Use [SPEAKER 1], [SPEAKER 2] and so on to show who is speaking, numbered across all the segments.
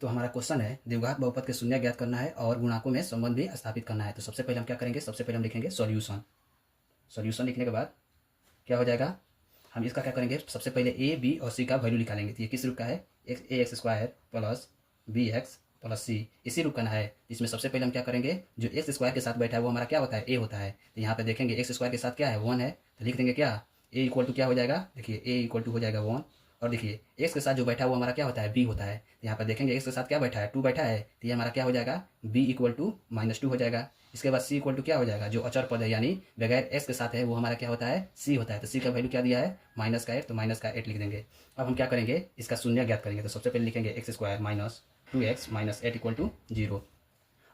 [SPEAKER 1] तो हमारा क्वेश्चन है द्विघात बहुपद के शून्य ज्ञात करना है और गुणांकों में संबंध भी स्थापित करना है। तो सबसे पहले हम क्या करेंगे, सबसे पहले हम लिखेंगे सॉल्यूशन। सॉल्यूशन लिखने के बाद क्या हो जाएगा, हम इसका क्या करेंगे, सबसे पहले ए बी और सी का वैल्यू निकालेंगे। तो ये किस रूप का है, A X square plus B X plus C, इसी रूप का ना है। इसमें सबसे पहले हम क्या करेंगे, जो एक्स स्क्वायर के साथ बैठा है वो हमारा क्या होता है, ए होता है। तो यहाँ पे देखेंगे एक्स स्क्वायर के साथ क्या है, 1 है, तो लिख देंगे क्या, ए इक्वल टू क्या हो जाएगा, देखिए ए इक्वल टू हो जाएगा 1। और देखिए एक्स के साथ जो बैठा है वो हमारा क्या होता है, बी होता है। तो यहाँ पर देखेंगे एक्स के साथ क्या बैठा है, 2 बैठा है, तो ये हमारा क्या हो जाएगा, बी इक्वल टू -2 हो जाएगा। इसके बाद सी इक्वल टू क्या हो जाएगा, जो अचर पद है यानी बगैर एक्स के साथ है वो हमारा क्या होता है, सी होता है। तो सी का वैल्यू क्या दिया है, -8, तो -8 लिख देंगे। अब हम क्या करेंगे, इसका शून्य ज्ञात करेंगे। तो सबसे पहले लिखेंगे x square minus 2x minus 8 equal to 0।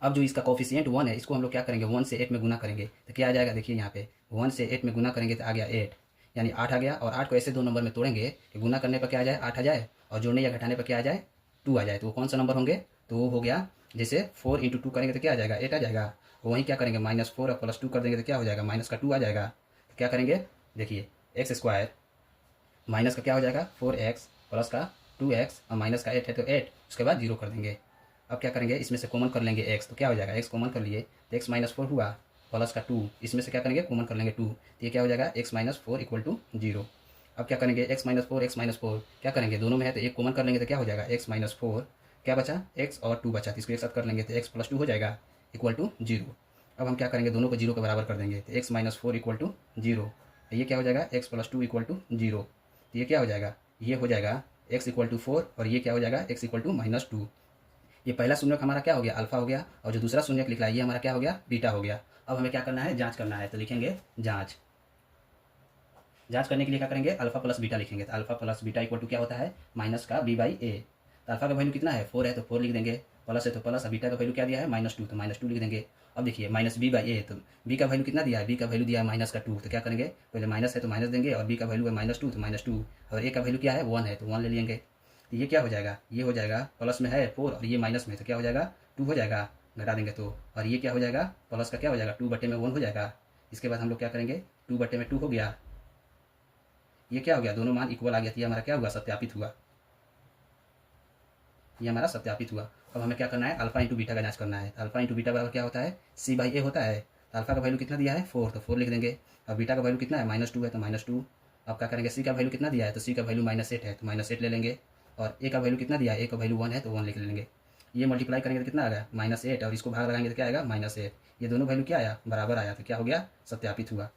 [SPEAKER 1] अब जो इसका कोफिशिएंट 1 है, इसको हम लोग क्या करेंगे, 1 से 8 में गुना करेंगे। तो क्या आ जाएगा, देखिए यहाँ पे 1 से 8 में गुना करेंगे तो आ गया 8, यानी 8 आ गया। और 8 को ऐसे 2 नंबर में तोड़ेंगे कि गुना करने पर क्या आ जाए, 8 आ जाए, और जोड़ने या घटाने पर क्या आ जाए, 2 आ जाए। तो वो कौन सा नंबर होंगे, तो वो हो गया, जैसे 4 इंटू 2 करेंगे तो क्या आ जाएगा, 8 आ जाएगा। वहीं क्या करेंगे, -4 और +2 कर देंगे तो क्या हो जाएगा, माइनस का 2 आ जाएगा। तो क्या करेंगे, देखिए एक्स स्क्वायर माइनस का क्या हो जाएगा 4x प्लस का 2x और माइनस का 8 है तो 8, उसके बाद 0 कर देंगे। अब क्या करेंगे, इसमें से कॉमन कर लेंगे x, तो क्या हो जाएगा, x कॉमन कर लिए तो x -4 हुआ, प्लस का 2, इसमें से क्या करेंगे, कॉमन कर लेंगे 2, तो ये क्या हो जाएगा x -4 इक्वल टू 0। अब क्या करेंगे, x -4 क्या करेंगे, दोनों में है तो एक कॉमन कर लेंगे तो क्या हो जाएगा, x -4 क्या बचा, x और 2 बचा, तो इसको एक साथ कर लेंगे तो x + 2 हो जाएगा इक्वल टू 0। अब हम क्या करेंगे, दोनों को 0 के बराबर कर देंगे तो x -4 इक्वल टू 0, ये क्या हो जाएगा, x + 2 इक्वल टू 0। तो ये क्या हो जाएगा, ये हो जाएगा x इक्वल टू 4 और ये क्या हो जाएगा, x इक्वल टू -2। ये पहला शून्यक हमारा क्या हो गया, अल्फा हो गया, और जो दूसरा शून्यक लिख रहा है ये हमारा क्या हो गया, बीटा हो गया। अब हमें क्या करना है, जांच करना है। तो लिखेंगे जांच। जांच करने के लिए क्या करेंगे, अल्फा प्लस बीटा लिखेंगे। तो alpha plus beta equal to क्या होता है, माइनस का b/a। तो अल्फा का वैल्यू कितना है, 4 है तो 4 लिख देंगे, प्लस है तो प्लस, बीटा का वैल्यू क्या दिया है, -2, तो -2 लिख देंगे। अब देखिए माइनस b/a, तो b का वैल्यू कितना दिया है, b का वैल्यू दिया है -2, तो क्या करेंगे, पहले माइनस है तो माइनस देंगे, और b का वैल्यू है -2 तो -2, और a का वैल्यू क्या है, 1 है तो 1 ले लेंगे। तो ये क्या हो जाएगा, ये हो जाएगा प्लस में है 4 और ये माइनस में, तो क्या हो जाएगा 2 हो जाएगा, घटा देंगे तो, और ये क्या हो जाएगा, प्लस का क्या हो जाएगा 2/1 हो जाएगा। इसके बाद हम लोग क्या करेंगे, 2/2 हो गया, ये क्या हो गया, दोनों मान इक्वल आ गया, तो ये हमारा क्या हुआ, सत्यापित हुआ, ये हमारा सत्यापित हुआ। अब हमें क्या करना है, अल्फा इंटू बीटा का जांच करना है। अल्फा इंटू बीटा बराबर क्या होता है, c/a होता है। तो अल्फा का वैल्यू कितना दिया है 4, तो 4 लिख देंगे, और बीटा का वैल्यू कितना है -2 है तो -2। अब क्या करेंगे, सी का वैल्यू कितना दिया है, तो सी का वैल्यू -8 है तो -8 ले लेंगे, और ए का वैल्यू कितना दिया है, ए का वैल्यू 1 है तो 1 लिख लेंगे। ये मल्टीप्लाई करेंगे तो कितना आ गया, -8, और इसको भाग लगाएंगे तो क्या आएगा, -8। ये दोनों वैल्यू क्या आया, बराबर आया, तो क्या हो गया, सत्यापित हुआ।